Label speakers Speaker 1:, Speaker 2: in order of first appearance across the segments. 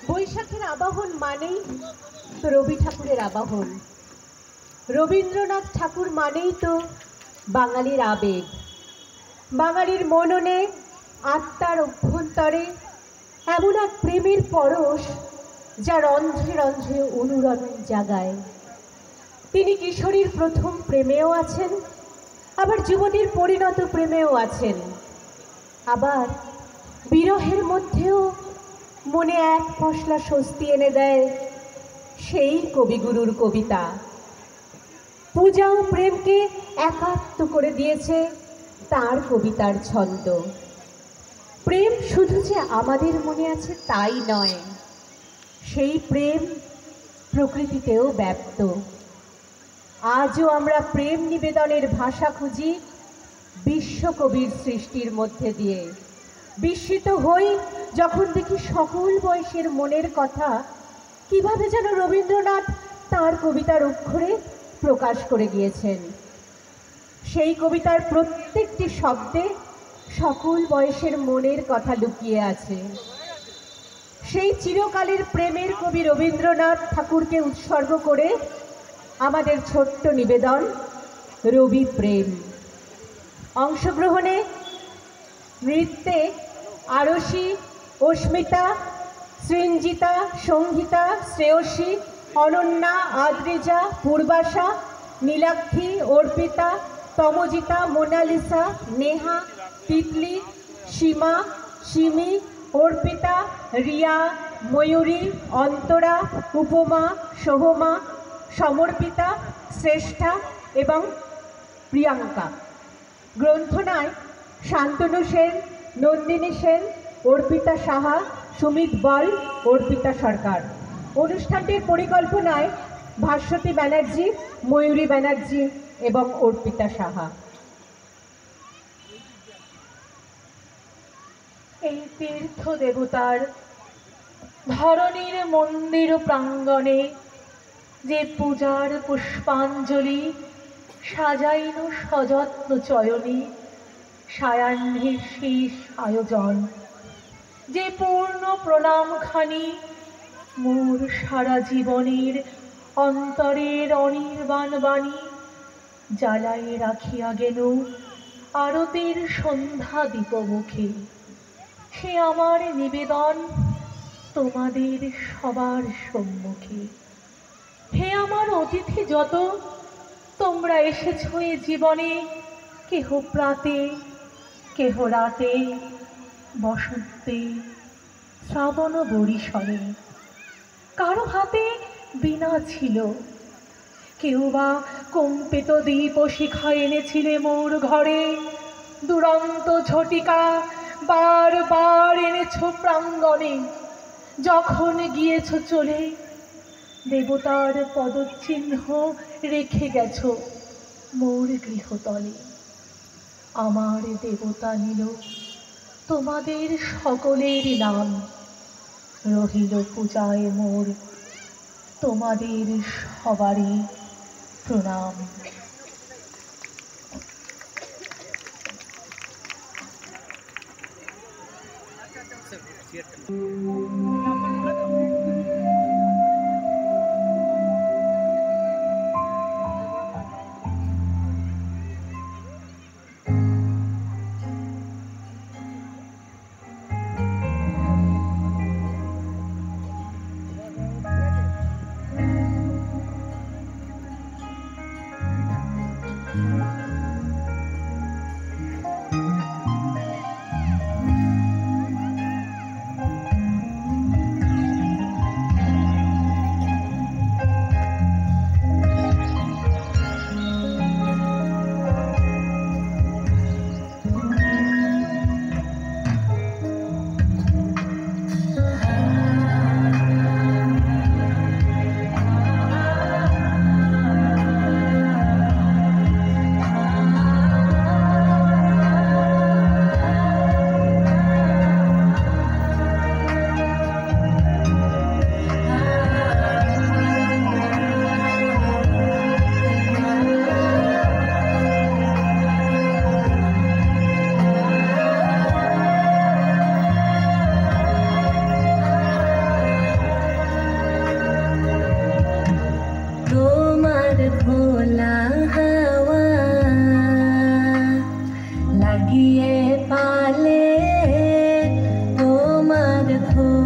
Speaker 1: বৈশাখের আবাহন মানেই তো রবি ঠাকুরের আবাহন। রবীন্দ্রনাথ ঠাকুর মানেই তো বাঙালির আবেগ। বাঙালির মননে, আত্মার অভ্যন্তরে এমন এক প্রেমের পরশ যা রন্ধ্রে রন্ধ্রে অনুরণন জাগায়। তিনি কিশোরীর প্রথম প্রেমেও আছেন, আবার যুবতীর পরিণত প্রেমেও আছেন, আবার বিরহের মধ্যেও মনে এক পশলা স্বস্তি এনে দেয় সেই কবিগুরুর কবিতা। পূজা ও প্রেমকে একাত্ম করে দিয়েছে তার কবিতার ছন্দ। প্রেম শুধু যে আমাদের মনে আছে তাই নয়, সেই প্রেম প্রকৃতিতেও ব্যাপ্ত। আজও আমরা প্রেম নিবেদনের ভাষা খুঁজি বিশ্বকবির সৃষ্টির মধ্যে দিয়ে। বিস্মিত হই যখন দেখি সকল বয়সের মনের কথা কিভাবে যেন রবীন্দ্রনাথ তার কবিতার অক্ষরে প্রকাশ করে গিয়েছেন। সেই কবিতার প্রত্যেকটি শব্দে সকল বয়সের মনের কথা লুকিয়ে আছে। সেই চিরকালের প্রেমের কবি রবীন্দ্রনাথ ঠাকুরকে উৎসর্গ করে আমাদের ছোট্ট নিবেদন রবি প্রেম। অংশগ্রহণে নৃত্যে আরশি, অস্মিতা, সৃঞ্জিতা, সঙ্গীতা, শ্রেয়সী, অনন্যা, আদ্রিজা, পূর্বাশা, নীলাক্ষী, অর্পিতা, তমজিতা, মোনালিসা, নেহা, তিতলি, সীমা, সিমি, অর্পিতা, রিয়া, ময়ূরী, অন্তরা, উপমা, সোহমা, সমর্পিতা, শ্রেষ্ঠা এবং প্রিয়াঙ্কা। গ্রন্থনায় শান্তনু সেন, নন্দিনী সেন, অর্পিতা সাহা, সুমিত বল, অর্পিতা সরকার। অনুষ্ঠানটির পরিকল্পনায় ভাস্বতী ব্যানার্জি, ময়ূরী ব্যানার্জি এবং অর্পিতা সাহা।
Speaker 2: এই তীর্থ দেবতার ধরণীর মন্দির প্রাঙ্গণে যে পূজার পুষ্পাঞ্জলি সাজাইন সযত্ন চয়নী, সায়াহ্নের শেষ আয়োজন, যে পূর্ণ প্রণামখানি মোর সারা জীবনের অন্তরের অনির্বাণ বাণী জ্বালাই রাখিয়া গেল আরতির সন্ধ্যা দীপমুখে। সে আমার নিবেদন তোমাদের সবার সম্মুখে। হে আমার অতিথি যত, তোমরা এসেছ এ জীবনে, কেহ প্রাতে, কেহ রাতে, বসন্তে, শ্রাবণ বরিশনে। কারো হাতে বীণা ছিল, কেউ বা কম্পিত দীপ শিখা এনেছিলে মোর ঘরে। দুরন্ত ঝটিকা বার বার এনেছ প্রাঙ্গণে, যখন গিয়েছ চলে দেবতার পদচিহ্ন রেখে গেছ মোর গৃহতলে। আমার দেবতা নিল তোমাদের সকলের নাম, রহিল পূজায় মোর তোমাদের সবারই প্রণাম।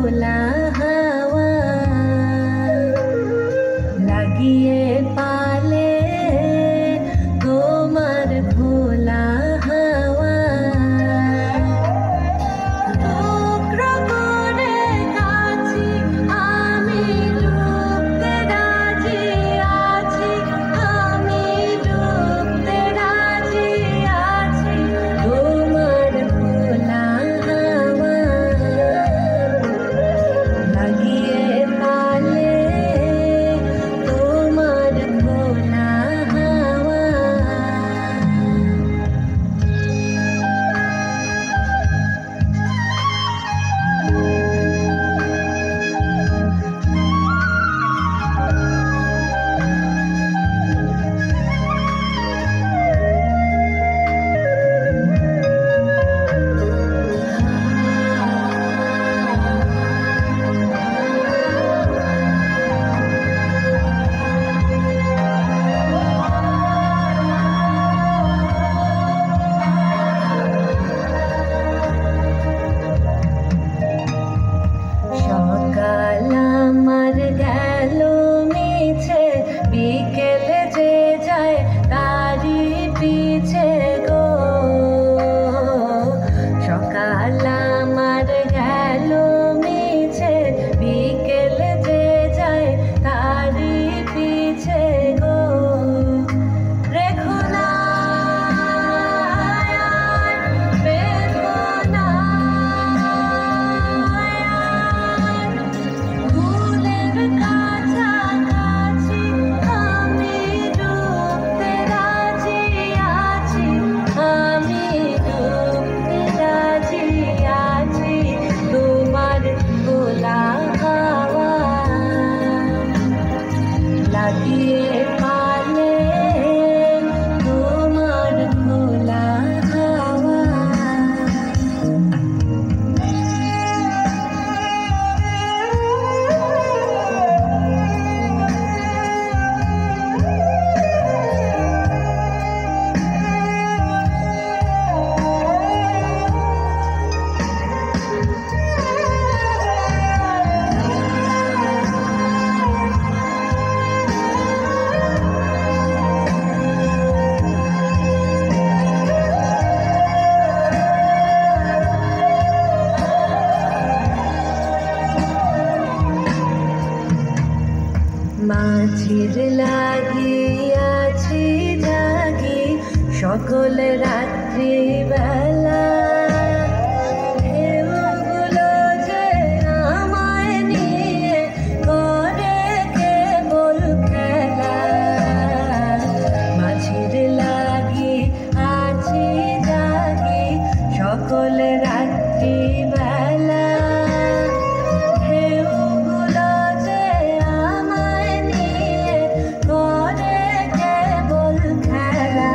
Speaker 2: ভোলা হাওয়া লাগিয়ে পালে তোমার ভোলা হাওয়া টুকরো করে কাছি আমি ডুবতে রাজি আছি আমি ডুবতে রাজি আছি তোমার ভোলা হাওয়া লাগিয়ে পালে তোমার ভোলা হাওয়া সকাল আমার গেল মিছে বিকেল যে যায় তারি পিছে গো সকাল আমার গেল মিছে বিকেল যে যায় তারি পিছে গো রেখো না আর বেঁধো না ফুলের কাছাকাছি আমি ডুবতে রাজি আছি আমি ডুবতে রাজি আছি তোমার ভোলা হাওয়া লাগিয়ে পালে তোমার ভোলা হাওয়া মাঝির লাগিয়াছি জাগি সকল রাত্রি বেলা ঢেউগুলো যে আমায় নিয়ে করে কেবল খেলা মাঝির লাগি আছি জাগি সকল রাত্রি বেলা ঢেউগুলো যে আমায় নিয়ে করে কেবল খেলা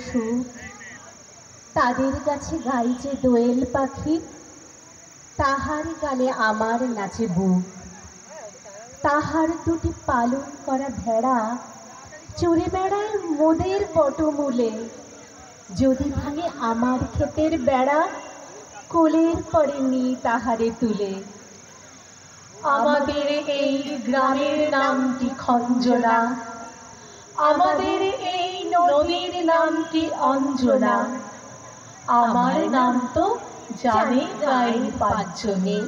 Speaker 1: সুর, তাদের কাছে গাই যে দোয়েল পাখি, তাহার গানে আমার নাচে বুক। তাহার দুটি পালন করা ভেড়া চড়ে বেড়ায় মোদের পটমূলে। যদি ভাঙে আমার ক্ষেতের বেড়া, কোলের পরে নিয়ে তাহারে তুলে। আমাদের এই গ্রামের নামটি খঞ্জনা, আমাদের এই নদীর নামটি অঞ্জনা। আমার নাম তো জানে গায়ের পাঁচজনে,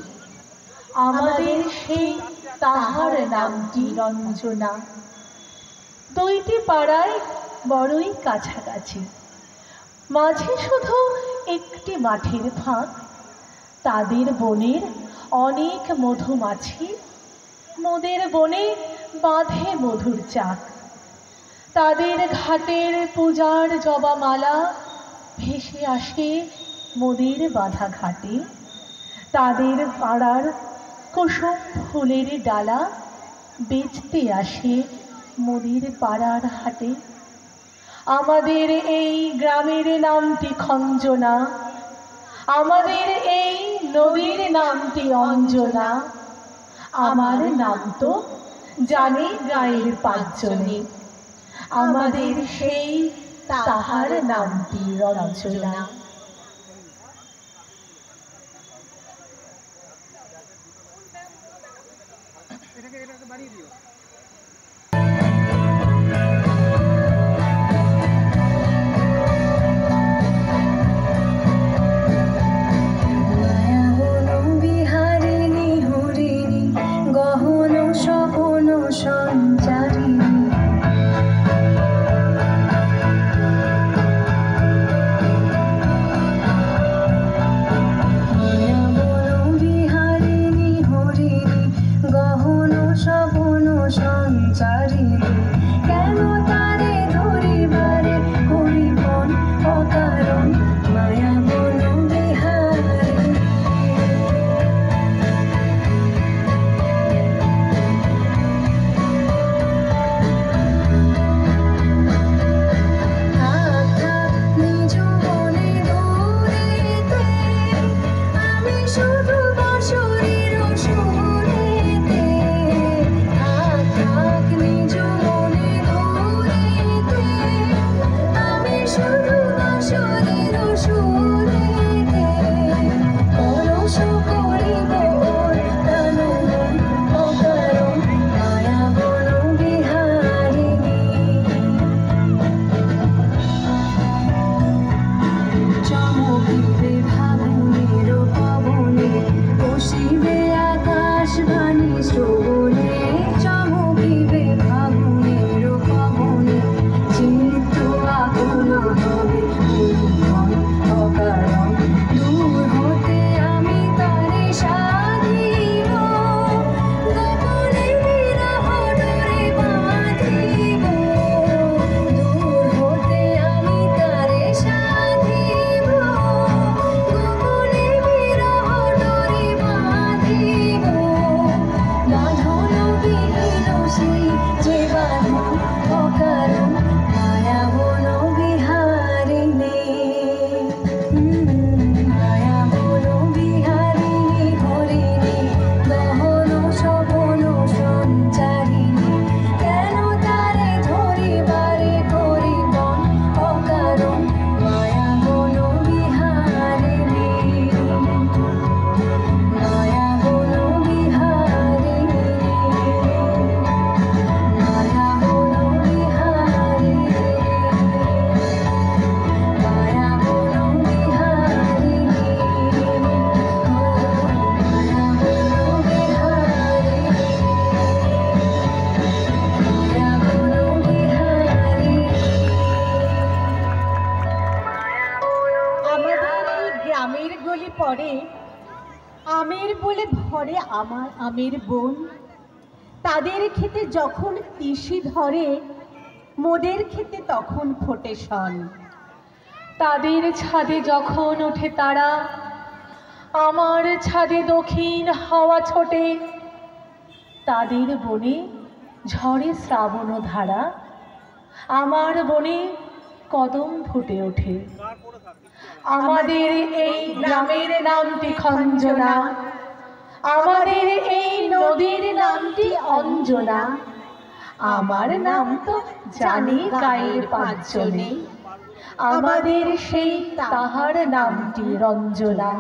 Speaker 1: আমাদের সেই তাহার নামটি রঞ্জনা। দুইটি পাড়ায় বড়ই কাছাকাছি, মাঝে শুধু একটি মাঠের ফাঁক। তাদের বনের অনেক মধুমাছি, মোদের বনে বাঁধে মধুর চাক। তাদের ঘাটের পূজার জবামালা ভেসে আসে মোদের বাঁধা ঘাটে। তাদের পাড়ার কুসুম ফুলের ডালা বেচতে আসে মোদের পাড়ার হাটে। আমাদের এই গ্রামের নামটি খঞ্জনা, আমাদের এই নদীর নামটি অঞ্জনা। আমার নাম তো জানে গায়ের পাঁচজনে, আমাদের সেই তাহার নামটি রঞ্জনা। পরে আমের বলে ধরে আমার আমের বোন। তাদের খেতে যখন তিসি ধরে, মোদের খেতে তখন ফোটে শন। তাদের ছাদে যখন ওঠে তারা, আমার ছাদে দক্ষিণ হাওয়া ছোটে। তাদের বনে ঝরে শ্রাবণ ধারা, আমার বনে
Speaker 3: কদম ফুটে ওঠে। আমাদের এই গ্রামের নামটি খঞ্জনা, আমাদের এই নদীর নামটি অঞ্জনা, আমার নাম তো জানি গায়ের পাঁচজনে, আমাদের সেই তাহার নামটি রঞ্জনা।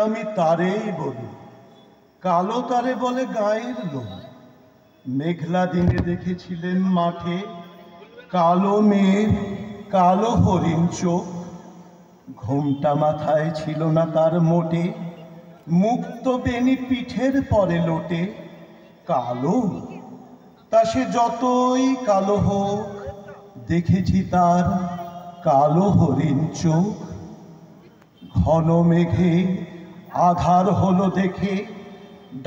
Speaker 4: আমি তারেই বলি, কালো তারে বলে গায়ের লোক। মেঘলা দিনে দেখেছিলেন মাঠে কালো মেঘ, কালো হরিণ চোখ। ঘোমটা মাথায় ছিল না তার মোটে, মুক্ত বেনি পিঠের পরে লোটে। কালো তা সে যতই কালো হোক, দেখেছি তার কালো হরিণ চোখ। ঘন মেঘে আধার হলো দেখে,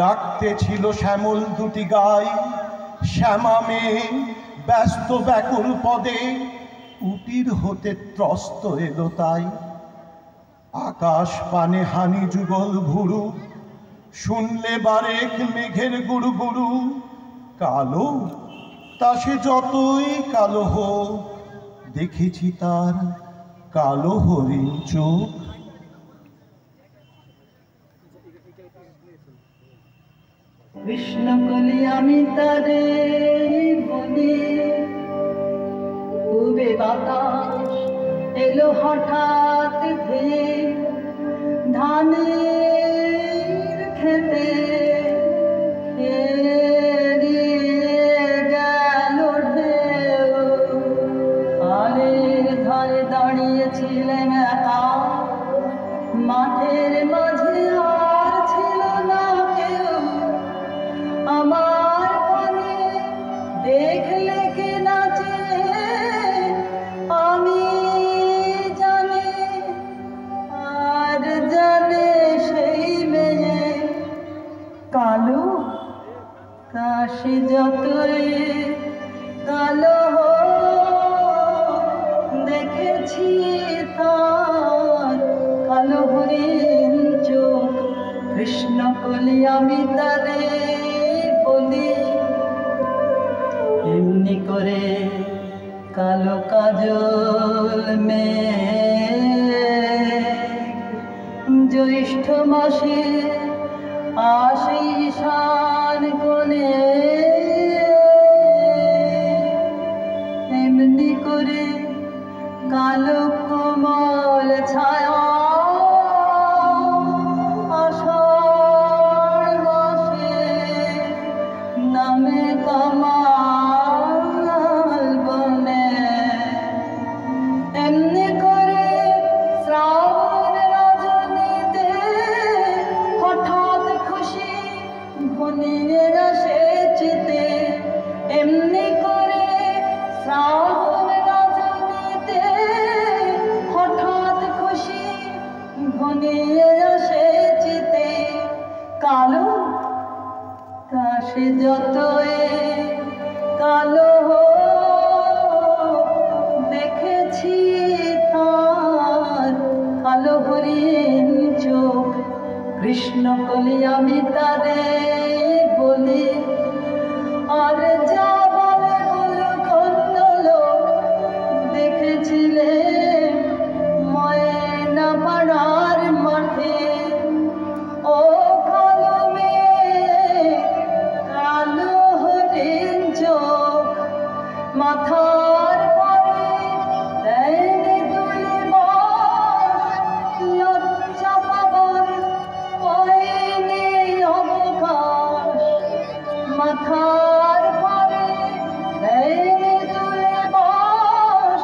Speaker 4: ডাকতে ছিল শ্যামল দুটি গাই। শ্যামা মেয়ে ব্যস্ত ব্যাকুল পদে, কুটির হতে ত্রস্ত এলো তাই। আকাশ পানে হানি যুগল ভুরু, শুনলে বারেক মেঘের গুরু গুরু। কালো তা সে যতই কালো হোক, দেখেছি তার কালো হরিণ চোখ।
Speaker 2: কৃষ্ণকলি আমি তারে বলি, উবে বাতাস এলো হঠাৎ ধেয়ে, ধানের খেতে গেল ঢেউ। আলের ধারে দাঁড়িয়েছিলেন একা, মাঠের মাঝে আর ছিল না কেউ। আমার পানে দেখলে কে নাচে, আমি জানি আর জানে সেই মেয়ে। কালো কাশি যতই কালো দেখেছি তার কালো হরিণ চোখ। কৃষ্ণকলি আমি তারে বলি, এমনি এমনি করে কালো কাজল জ্যৈষ্ঠ মাসে আসে ঈশান কোণে এমনি করে কালো কোমল ছায়া আষাঢ় মাসে নামে কামাল বনে এমনি করে শ্রাবণ রজনীতে হঠাৎ খুশি ঘনিয়ে আসে চিতে এমনি করে শ্রাবণ রজনীতে হঠাৎ খুশি ঘনিয়ে আসে চিতে কালো কাশে যতই কালো দেখেছি তার কালো হরিণ চোখ কৃষ্ণ কলি আমি তারে বলি আর যা বলে বলো কন্দল দেখেছিলে ময়না পাড়ার মাঠে ও কালো মেয়ে কালো হরিণ চোখ মাথার পরে দেয়নি দুলি বাস লজ্জা পাবার পায়নি অবকাশ মাথার পরে দেয়নি দুলি বাস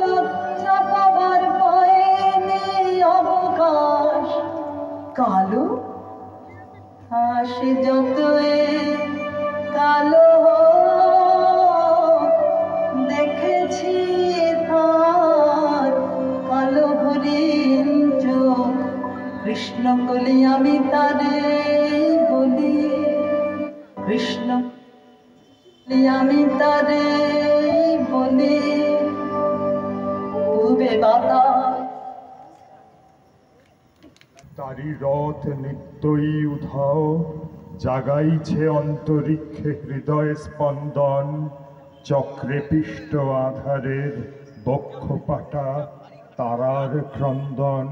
Speaker 2: লজ্জা পাবার পায়নি অবকাশ কালো আসে যতই কালো দেখেছি তার কালো হরিণ চোখ কৃষ্ণ কলি আমি তারে বলি কৃষ্ণ কলি আমি তারে বলি পূবে বাতাস
Speaker 5: তারি রথ নিত্যই উধাও জাগাইছে অন্তরিক্ষে হৃদয় স্পন্দন চক্রে পিষ্ট আধারের বক্ষপাটা তারার ক্রন্দন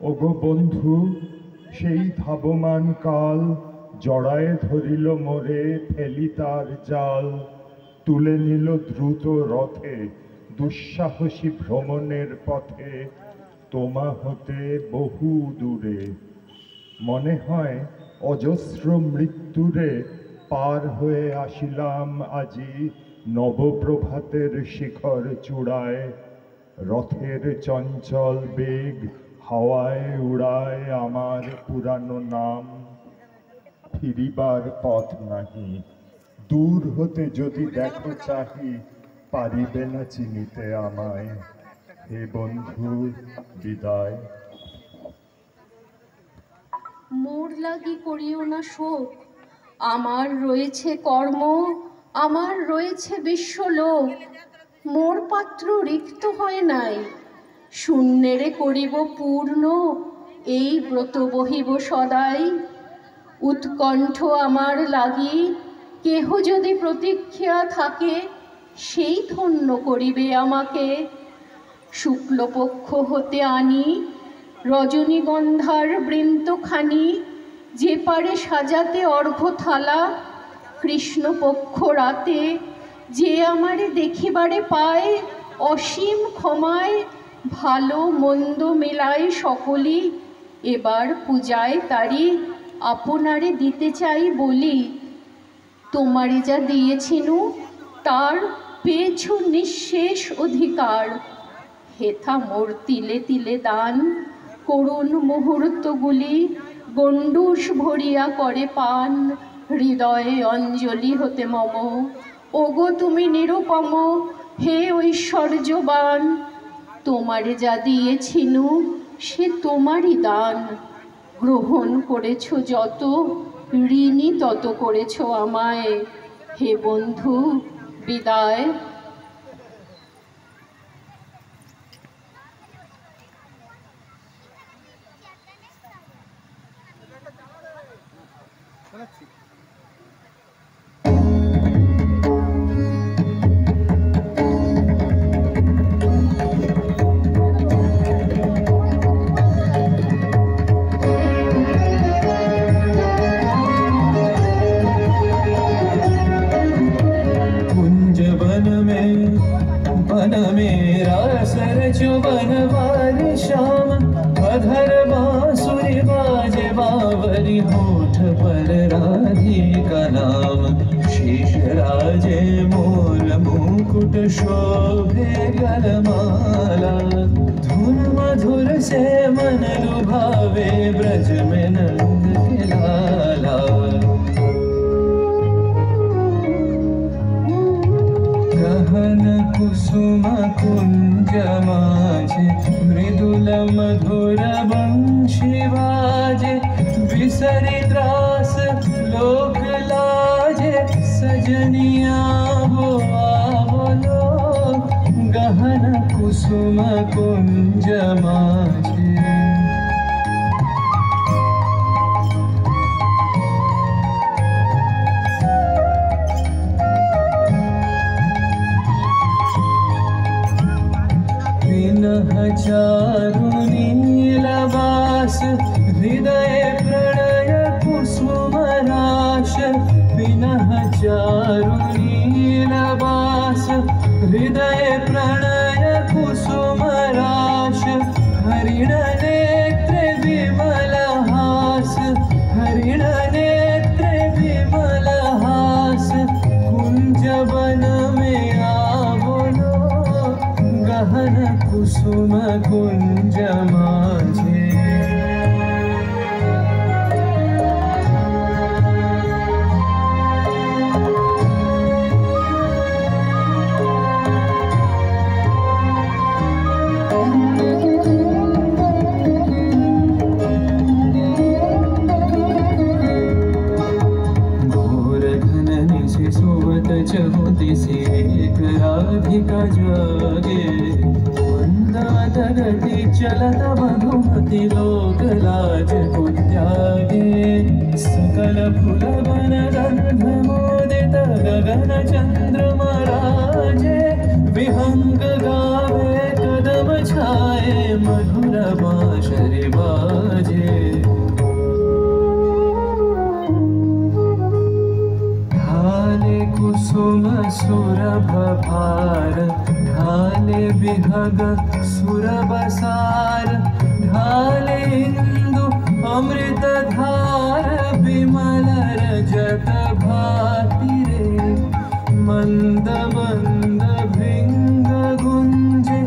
Speaker 5: ওগো বন্ধু সেই ধাবমান কাল জড়ায় ধরিল মোরে ফেলি তার জাল তুলে নিল দ্রুত রথে দুঃসাহসী ভ্রমণের পথে তোমা হতে বহু দূরে মনে হয় অজস্র মৃত্যুরে পার হয়ে আসিলাম আজি নবপ্রভাতের শিখর চূড়ায় রথের চঞ্চল বেগ হাওয়ায় উড়ায় আমার পুরানো নাম ফিরিবার পথ নাহি দূর হতে যদি দেখো চাহি পারিবে না চিনিতে আমায় হে বন্ধু বিদায়
Speaker 6: মোর লাগি করিও না শোক আমার রয়েছে কর্ম আমার রয়েছে বিশ্বলোক মোর পাত্র রিক্ত হয় নাই শূন্যেরে করিব পূর্ণ এই ব্রত বহিব সদাই উৎকণ্ঠ আমার লাগি কেহ যদি প্রতীক্ষা থাকে সেই ধন্য করিবে আমাকে শুক্লপক্ষ হতে আনি রজনীগন্ধার বৃন্তখানি যে পারে সাজাতে অর্ঘ্য থালা কৃষ্ণপক্ষ রাতে যে আমারে দেখিবারে পায় অসীম ক্ষমায় ভালো মন্দ মেলায় সকলি এবার পূজায় তারি আপনারে দিতে চাই বলি তোমারে যা দিয়েছিনু তার পেয়েছ নিঃশেষ অধিকার হেথা মোর তিলে তিলে দান করুণ মুহূর্তগুলি গণ্ডূষ ভরিয়া করে পান হৃদয়ে অঞ্জলি হতে মম ওগো তুমি নিরুপম হে ঐশ্বর্যবান তোমারে যা দিয়েছিনু সে তোমারই দান গ্রহণ করেছ যত ঋণী তত করেছ আমায় হে বন্ধু বিদায়
Speaker 7: हरि होठ पर राधिका नाम, शीश राजे मोर मुकुट शोभे गलमाला। धुन मधुर से मन लुभावे ब्रज में नंद के लाला। गहन कुसुम कुंज माझे, मृदुल मधुर बंशी बाजे। बिसरि त्रास लोक लाजे, सजनिया वो आवलो। गहन कुसुम कुंज माझे। चारु नीलवास, हृदय प्रणय कुसुम राश। विनः चारु नीलवास, हृदय प्रणय कुसुम राश। हरिण नेत्र विमल हास, हरिण नेत्र विमल हास। कुंज वन में आवलो, गहन कुसुम कुंज माझे। घोर घन निशि सोवत चहु दिशि, एक राधिका जागे। गति चलत मधुमति लोक लाज को त्यागे। सकल फूल वन गंध मोदित गगन चंद्रमा राजे। विहंग गावे कदम छाए, मधुर बांसुरी बाजे। ढाले कुसुम सुरभ भार, ढाले बिहग सुर बसार। ढाले इंदु अमृत धार, विमल रजत भाति रे। मंद मंद भृंग गुंजे,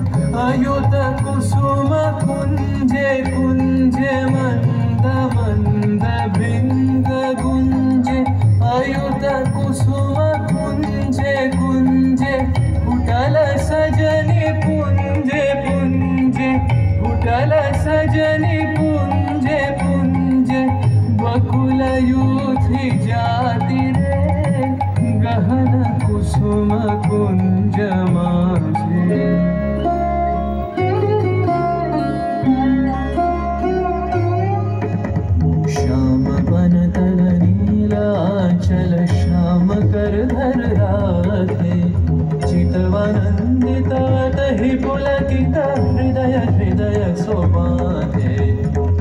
Speaker 7: अयुत कुसुम कुंजे कुंजे। मंद मंद भृंग गुंजे, अयुत कुसुम कुंजे कुंजे। उठल सजनी पुंजे पुंजे, उठल सजनी पुंजे पुंजे। बकुल यूथी जाति रे, गहन कुसुम कुंज माझे। श्याम बन तल नीलाचल, श्याम कर धर राधे। चितवानंदित तहि पुलकित, हृदय हृदय सोपाधे।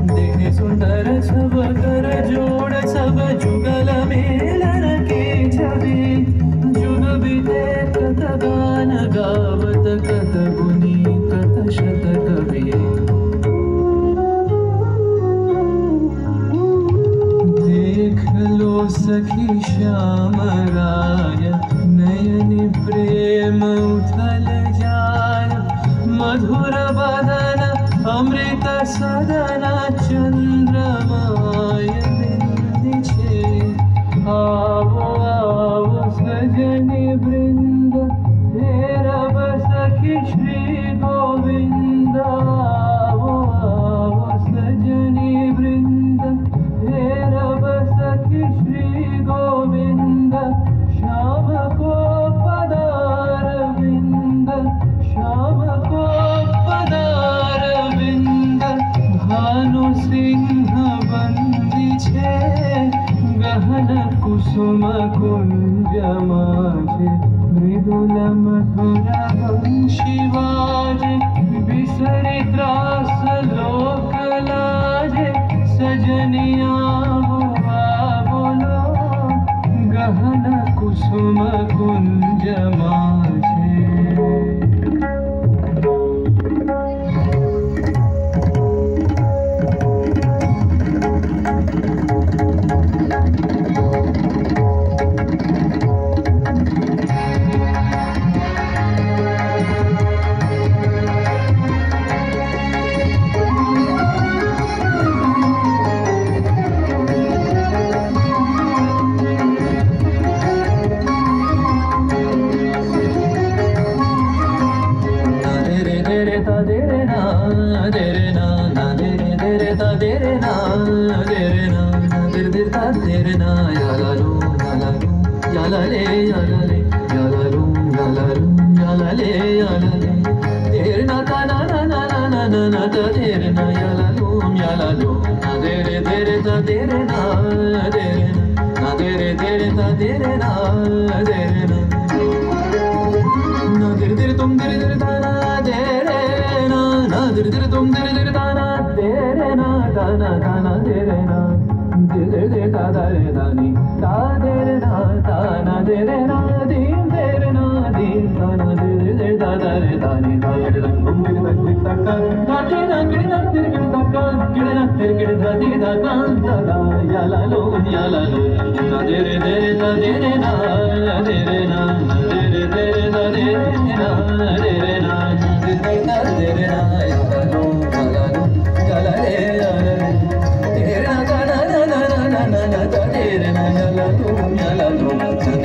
Speaker 7: देखे सुंदर छब कर जोड़, सब जुगल मेलन के छवि। जुग बीते कत गान गावत, कत गुनी कत शत कवि। देख लो सखी श्याम राय, नयन प्रेम उथल जाय। मधुर बदन अमृत सदन, चंद्रमाय बिंदिछे। आवो आवो सजनी वृंद, हेरब सखी श्री गोविंद। आवो आवो सजनी वृंद, हेरब सखी श्री गोविंद। श्याम को पदार विंद, श्याम को पदार विंद। भानु सिंह बंदी छे, गहन कुसुम कुंज माझे। मृदुल मधुर बंशी बाजे, बिसरि त्रास लोक लाजे। सजनिया हुआ बोलो, गहन कुसुम कुंज माझे। ta dere na dir dir ta dere na yalalu yalale yalale yalalu yalale yalale dere na ta na ta dere na yalalu na dere dere ta dere na dere ta dere na na dir dir tum dir dir ta na dere na dir dir tum dir dir ta na dere na dere na dir dir ta da re da ni ta dere na dere na din dere na din ta na dir ta da re da ni ta dere na tum dir dir ta ka ta ti na dir dir ta ka dir ta di da ka ta da ya la lo na dere ta dere na dere na dere ta dere na dere na dir ta dere na ya la lo ya la re ya la re dere na ta na ta dere na ya la lo